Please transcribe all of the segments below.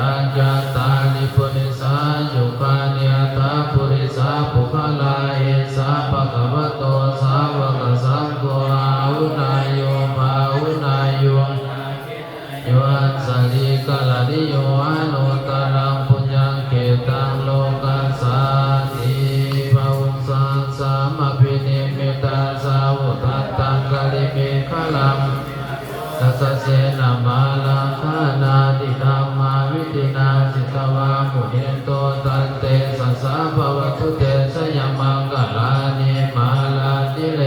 รัญญาตาลิปุริสายุคานิยตาปุริสาปุคลาเอสาภะคะวะโตสาวกสังโฆอาหุนายโยภาหุนายโยโยอัสสลิกาลานิโยอโนตรังปุญญังเกตังโลกัสสาติภาวุสังสามะพินิมิตาสาวุตัตตังกะลิเมฆลังตัสสะเสนะมาลังคานาติธัมมาวิตินาสิตวามุนิโตตันเตสัสสะภวตุเตสยมังกลานิมาลาติเล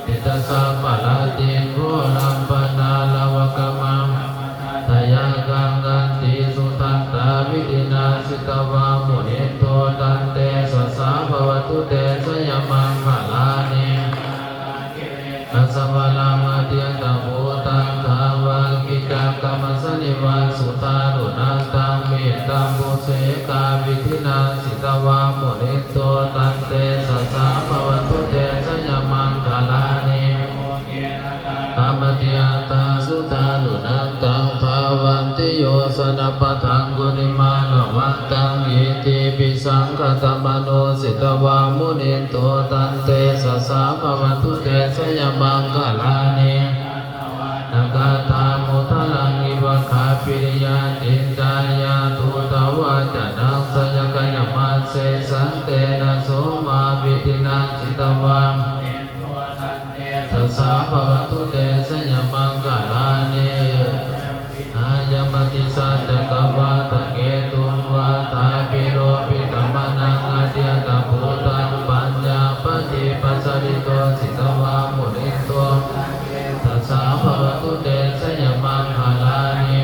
ติตัสสะปะลาติโกลัมปนาลวะกมังทายังกังกันติสุทันตาวิตินาสิตวามุนิโตตันเตสัสสะภวตุเตสยมังกลานิอัสสวะลามาเตียนตะโพตังทาวังกิจักกรรมสนิวันสุตารุนันตังเมตตังโพเสกาวิธินาสิตวามุนิโตตันเตสัสสะภวตุเตสยมังคลานิธรรมติยตาสุตารุนันตังภาวันติโยสนัปปะทังกุณิมาลวัตตังอิติปิสังฆตมโนสิตวามุนิโตตันเตสัสสะภวตุเตสยมังคลานินักตามุทลังอิวะคาปิริยาตินจายาตุตวะจนังสยกยมัสเสสันเตนะโสมาวิตินาจิตวังสัสสะภวตุเตสยมังคลานิอายมติสัจจกวาตะเกตุนวาตาปิโรปิตมนังอาเดียตะภูตังปัญญาปฏิปัสสริโตสิตวามุนิโตสัสสะภวตุเตสยมังคลานิ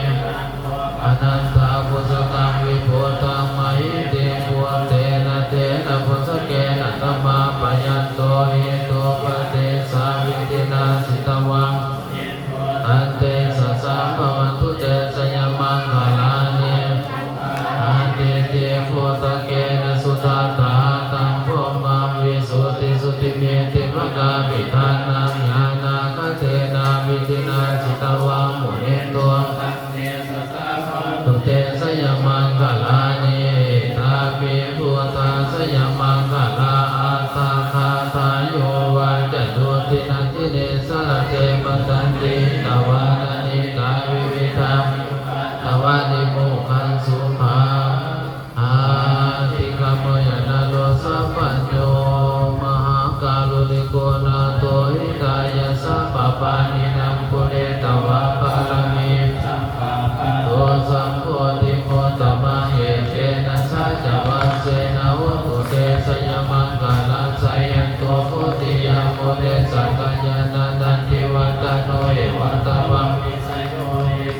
อนันตาปุสตังวิโพตังมหิเตปุเตนะเตนะปุสเกนะตมะปยันโตเหตุปเตสาวิตินาสิตวังอันเตสัสสะภวตุเตสยมังคลานิอันเตเตโพตเกนะสุตตาตังพรหมังวิสุทธิสุติเมติภกาปิทานังญาณาคเตนะวิตินาสิตวังมุนิโตตุเตสยมังคลานิตาปิภูตาสยมังคลาอาตาคาทายโยวันจตุตินันติเนสละเตปตันติตวานิกาวิวิธัมตวานิโมขันสุขาอาติกามยนาโลสัพพัญโยมหากาลุลิโกนาโตหิตายะสัพพปานินังปุเรตวะปารมีโตสัมโพธิโคตมะเหเตนะสัจวัสเสนะวตุเตสยมังคลาสยันโตโพธิยาโมเดสักยานันติวัตโนเอวัตวัง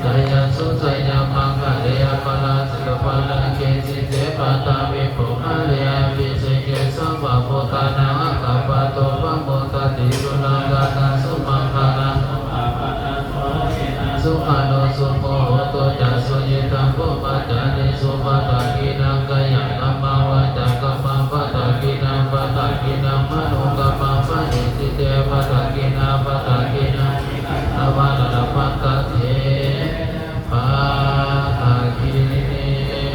สยันสุสยมังคเลยปลาสิกปะลังเกสิเตปะตาวิปุคเลยวิเศเกสัมปะโพตานังกัปปะโตปะโมตติสุนังกาตังสุมังคลังสุขาโนสุโมโหโตจัสสุยิตังโกปัจจานิสุปัตตกินังกายังกัมมังวาจากัมมังปัตตกินังปัตตกินังมโนกัมมังปะนิสิเตปัตตกินังปัตตกินังอวาระปัตตเถปัตตกินี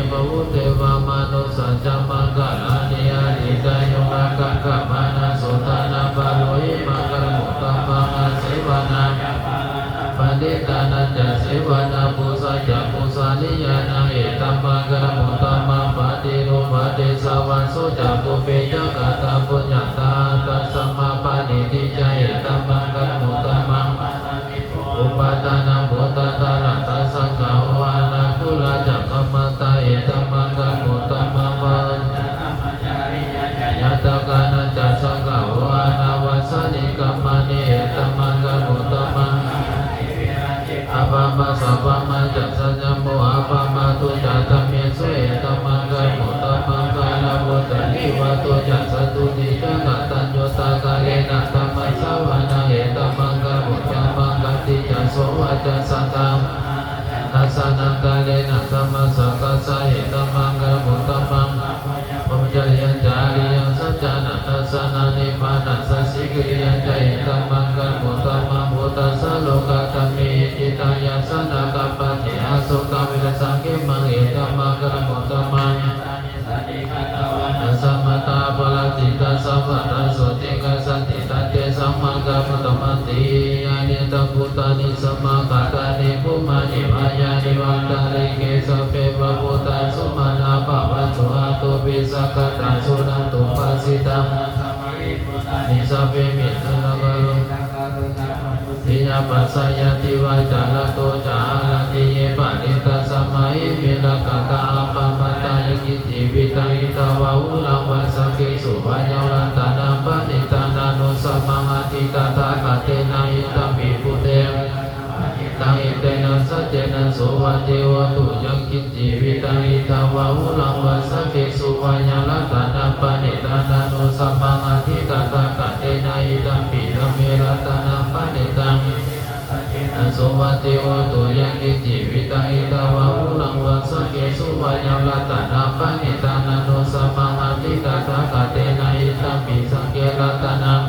บวุเตวามนุสัจจมังคลานิอานิกายโยกังกัมมานาโสตนะปะโลหิมังคลมุตตมังอาเสวนาปฏิตานัจจะเสวนาปุสัจจะปุสานิยานาเอตัมมังกรมุตตมังปฏิรูปฏิสาวันโสจักปุเปจักตาปุญญาตาตัสสัมมาปานิติจเอตัมมังกรมุตตมังอุปาทานังโพตตาลัตตสังฆาวานาคุลาจักขมัตตาเอตัมมังกรมุตตมังปัญญาตกานัจจะสังฆาวานาวัสสนิกัมมานิเอตัมมังกรมุตตมังอาภามาสัพพมาจัสสัญญโมอาภามาตุจัตตเมสุเอตัมมังกรมุตตมังกาลาวุตติวะตุจัสสตุติจักตัญโยตากาเลนะธัมมัสสวนาเอตัมมังกรมุตตมังกัตติจัสโสวะจัสสัตตังทัสสนังกาเลนะธัมมัสสะกัสสะเอตัมมังกรมุตตมังปมัจจยัญจาริยังสัจจานัสสะนานิพานัสสะสิกิริยังใจเอตัมมังกรมุตตมังพุทธัสสะโลกตัมมิอิทิตายาสนะกัปปะเทอาโสกาวิรสังเกมา ตาลิเกสเปปะพุทธสุมาณาปะวัจจุอาตุปิสักตาสุนันตุปัสสิตังนิสัพเพมิตรนะกะรุทิยาปัสสยติวาจาลโตจาลติเยปะนิตัสสมัยมิลกะตาปะปะตายกิจิวิตังอิตาวะอุลังวัสสเกสุปัญญาลันตานังปะนิตานานุสัมมังอติตาตากะเตนะอิตัมปิปุเตตังอิเตนะสัจเจนะโสวัตเทวตุยังกิจิวิตังอิตาวะอุลังวัสสเกสุปัญญาลันตานังปะนิตานานุสัมมังอติตาตากะเตนะอิตัมปิระเมรัตนังปะนิตังโสวัตเทวตุยังกิจิวิตังอิตาวะอุลังวัสสเกสุปัญญาลันตานังปะนิตานานุสัมมังอติตาตากะเตนะอิตัมปิสังเกรัตนัง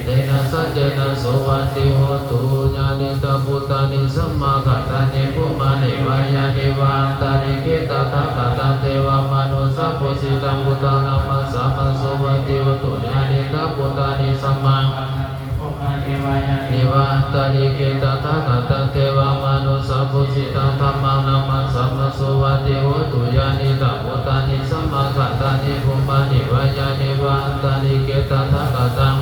เตนะสัจเจนะโสวัตติโหตุญาณิตาพุทธานิสัมมากัตตานิภูมานิวายานิวันตานิเกตตากัตตังเทวามนุสัพพุสิตังพุทธังนัมมัสสะมะโสวัตติโหตุญาณิตาพุทธานิสัมมานิวันตานิเกตตากัตตังเทวามนุสัพพุสิตังธัมมังนัมมัสสะมะโสวัตติโหตุญาณิตาพุทธานิสัมมากัตตานิภูมานิวายานิวันตานิเกตตากัตตัง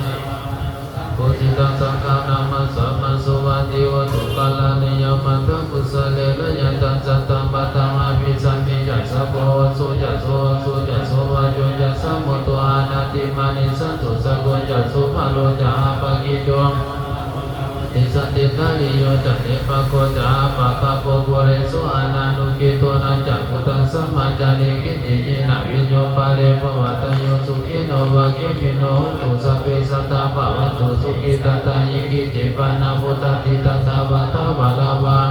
ปุจิตังสังฆานามัสสะมะโสวัตติโหตุกาลานิยมัตถังกุสเลนะยันตังสัตตังปัตตังอภิสัมมิยัสสะโพสุยัสโสสุยัสโสวะโยยัสสะโมตุอานาติมานิสันตุสะโกยัสโสภะโลจาปะกิโยติสันติทาลิโยจัตติปะโกจาปะกะโปโกเรสุอานานุกิโตนะจักขุตังสัมมาจาริกิติยินะวิญโยปะเรภวัตโยสุขิโนวะเกมิโนตุสัพเพสัตตาภวันตุสุขิตตายิกิจิปานาพุทธติตตาวัตตวะลาวัน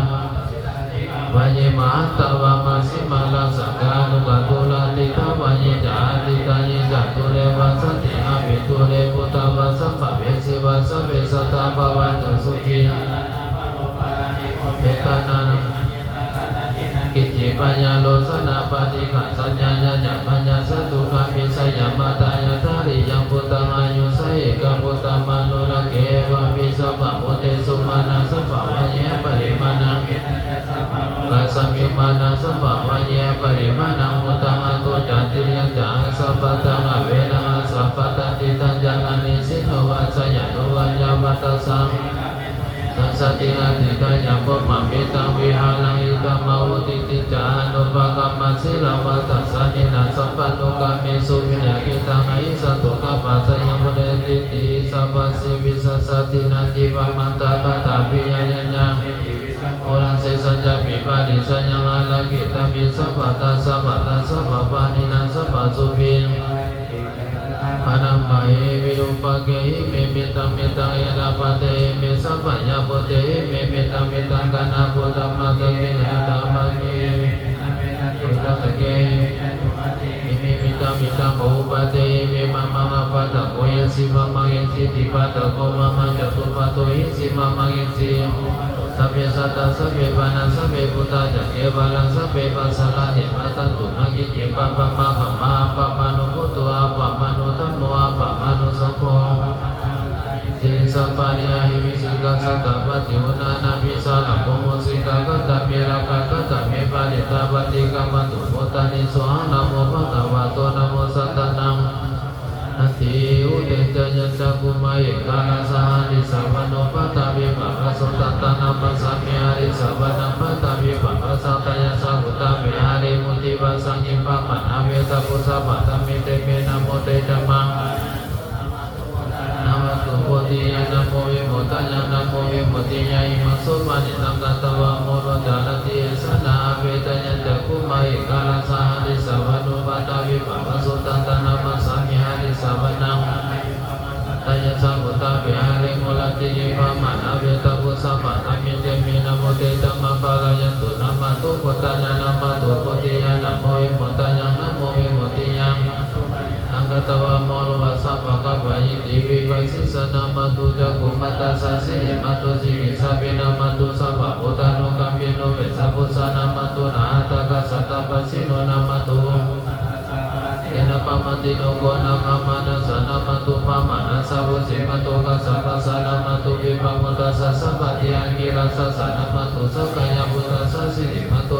วะเยมะตวะมัสสิมาลังสังฆานุกตุลาติทาวะเยจาติตายิจัตุเรวัสสติอาภิตุเรพุทธวัสสัมภเวสิวัสสะเวสัตตาภวันตุสุขิเปตานังกิจิปัญญาโลสนาปฏิฆะสัญญาญาญาปัญญาสัตตุกามิสยามาตายาทาริยังพุทธังอายุสัยกะพุทธมโนระเกวะวิสัพพะโมเตสุมานังสัพพะวะเยปริมาณังกัสสมิมานังสัพพะวะเยปริมาณังพุทธังอโตจันติยังจาสัพพะตังอเวนะสัพพะตันติตัญญานิสิโนวัสยะโนวัญญามัตสังสัสติอาติกายะปะมะมิตังวิหารังอิกามาวติติจานุปกรรมสิลวัตสัสนินาสัพพะโนกามิสุวิญญากิตังอิสัตตุกัปปะสยามเดติติสัพพะสิวิสัสสตินันติปะมันตะกะตาปิยะยัญญังโอรังเสสัจจะปิปะนิสัญญังอาลากิตามิสัพพะตาสัพพะตาสัพพะปานินังสัพพะสุภิปนัมมะเอวิรุปะเกหิเมมิตังเมตังยะนาปะเตเมสัพพะยะโพเตเมเมตังเมตังกะนะโพธัมมะเตเมนะตามะเกพุทธะเกอิมิมิตังมิตังโอปะเตเมมะมังอะปะตะโกยสิมะมังเยสิติปะตะโกมะมังจตุปะโตหิสิมะมังเยสิสัพเพสัตตะสัพเพปานะสัพเพพุทธะจักเกวะลังสัพเพปัสสะละเนมะตันตุนะกิจิปะปะมะภะมะปะมะโนพุทโธอะปะมะโนธัมโมอะปะมะโนสังโฆติสัพพะนิหิวิสุกัสสะตะปะติอุนานามิสานะโพโมสิกะกะตะเมระกะกะตะเมปะนิตาปะติกัมมันตุโมตานิโสหังนะโมภะคะวะโตนะโมสัตตะนังนาทีอุเตจยันจักุมาเอกาลาสหานิสัพพโนปัตตาวิปัสสะสุตตะนัมปัสสะมิหาริสัพพนัมปัตตาวิปัสสะตยะสังุตตะมิหาริมุติปัสสังยิปะมะนาเวตะพุทธะปะตะมิเตเมนะโมเตจัมมังนะมะตุโพธิยะนะโมวิมุตตะยะนะโมวิมุตติยะอิมัสสุปะนิสังกัตตวะโมโรจารติสนาเวตยันจักุมาเอกาลาสหานิสัพพโนปัตตาวิปัสสะสุตตะนัมปัสสะมิหาริสัพพนังตยะสังอุตตะวิหาริมุลติยิปะมะนาเวตะพุทธะปะตะมิเตเมนะโมเตจัมมังภะคะยันตุนะมะตุพุทธะยะนะมะตุโพธิยะนะโมวิมุตตะยะนะโมวิมุตติยะอังคตวะโมโลวัสสะภะคะวะยิติวิปัสสิสนะมะตุจักขุมัตตสัสสิมะตุสิกิสัพเพนะมะตุสัพพะพุทธานุกัมปิโนเวสะพุทธะนะมะตุนะหะตะกัสสะตะปัสสิโนนะมะตุเอนะปะมะติโนโกนะภะมะนะสะนะมะตุภะมะนะสะวุสิมะตุกัสสะปัสสะนะมะตุวิภะมุตตะสะสัพพะติอังกิรัสสะนะมะตุสักกายะพุทธะสะสิริมะตุ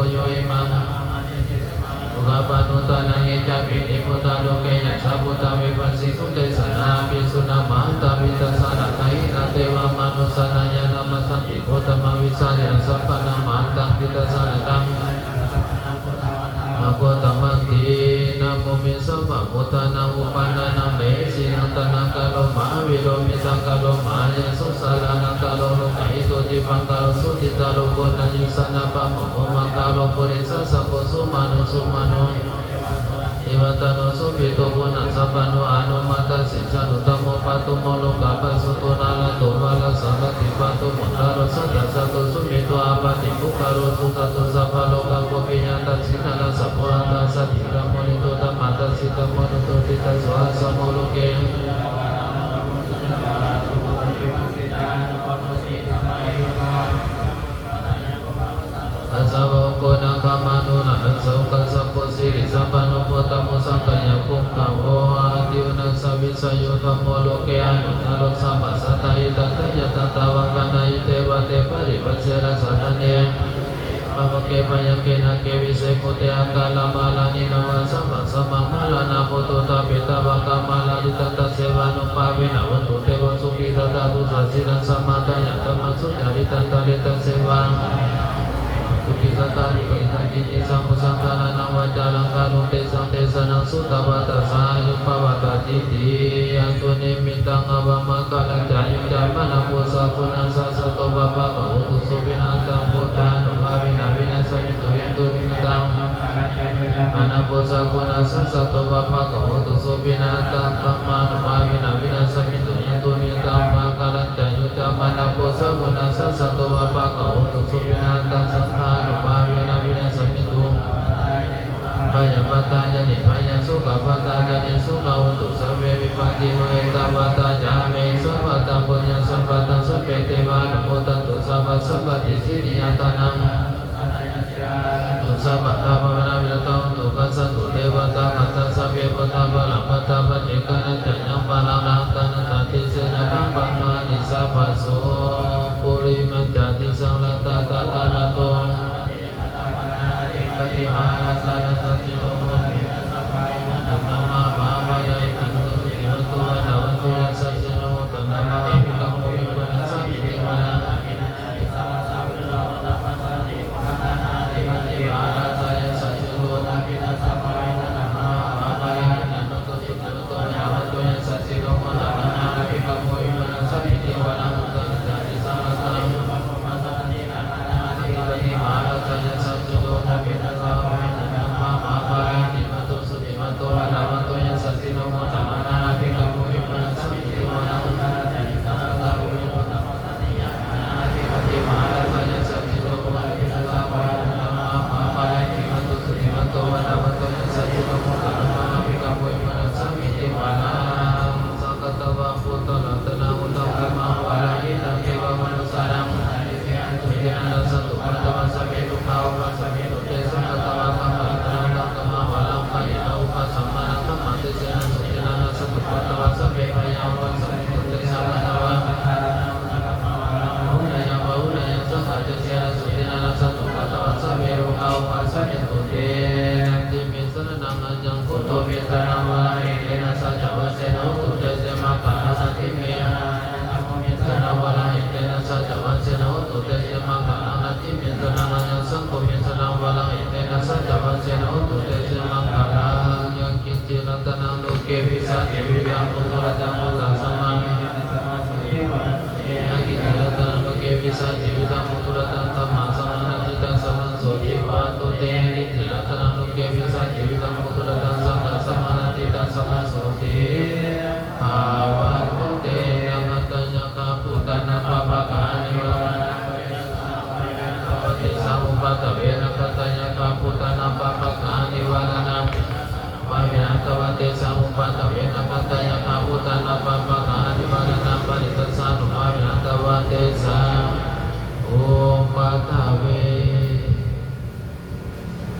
พุทธมังทีนะโมมิสัพพะพุทธานังอุปันนานังเมสินังตนังกะโลมาวิโรมิสังกะโลมาเยสุสารานังกะโลโลกะหิโตจิปังกะโลสุติตาโลโกนัญญิสนะปะโมโมมังกะโลปุริสสัพพสุมานุสุมานุอิวัตโนสุปิโตปุณัสสะปะโนอนุมัตตสิจานุตโมปัตตุโมโลกะปัสสุโตนาลโตวะละสัพพิปัตตุมุตตะโรสัตตะสัตตุสุมิโตอาปะติภุคาโรสุตตุสัพพะโลกะโกปิญญาตัสสินาลสัพพะตัสสะติระโมนิโตตัมมัตตสิตโมนุโตติตัสสะสะโมโลเกสาวกนังคามานุนันสาวกสัพพสิริสัพพนุพุทธมุสังกัญญคุมขโวอาทิวนัสสวิสยุธโมโลเกอนุตโรสัมปัสสะอิตัตยะตัตตวังกันายเตวะเตปริปัสสะสันเนปะเกปะยังเกนะเกวิเสโกเตอังกาลามาลานินวะสัมปัสสะมังคลานาปุตตะปิตาวะกามาลาดิตัตตะเสวานุภาเวนะวันตุเตวะสุขิตตะตุสัสสินัสสมาตยะตัมมัสสุญาริตันตะเลตัสเสวาKita tadi kita kini sang musangkala nang wajalang kalung tesang tesanang sutawata sayung pawata titi antuni mintang abama kalang jayung jamana pusa punang sasato bapa kautus subinatang putan umabina binasa itu itu bintang mana pusa punang sasato bapa kautus subinatang taman umabina binasa itu bintang makalang jayung jamana pusa punang sasato bapa kautus subinatang sangka Nupamina bina samitu Baya pata jadi baya suka pata jadi suka untuk sampai vipati Nueta pata jame Sabata punya sabata sampai tewa Namutan tu sabat sabat di sini tanam Sabat apa bila tahu untuk kasan tu dewa kata sampai pata balang pata batikan Tanyang balang langkan nanti senang bangma di sabat so Puri menjadi sang lata tatanatung Kati mana sana sati umum Nama bapa yang itu Ibu ada waktu yang sasi nama Nama ibu kamu ibu yang sati di mana Kati mana saya sasi umum Nama bapa yang itu Ibu ada waktu yang sasi nama Nama ibu kamu ibu yang sati di mana Jadi sama sama Kati mana saya sasi umum Bisa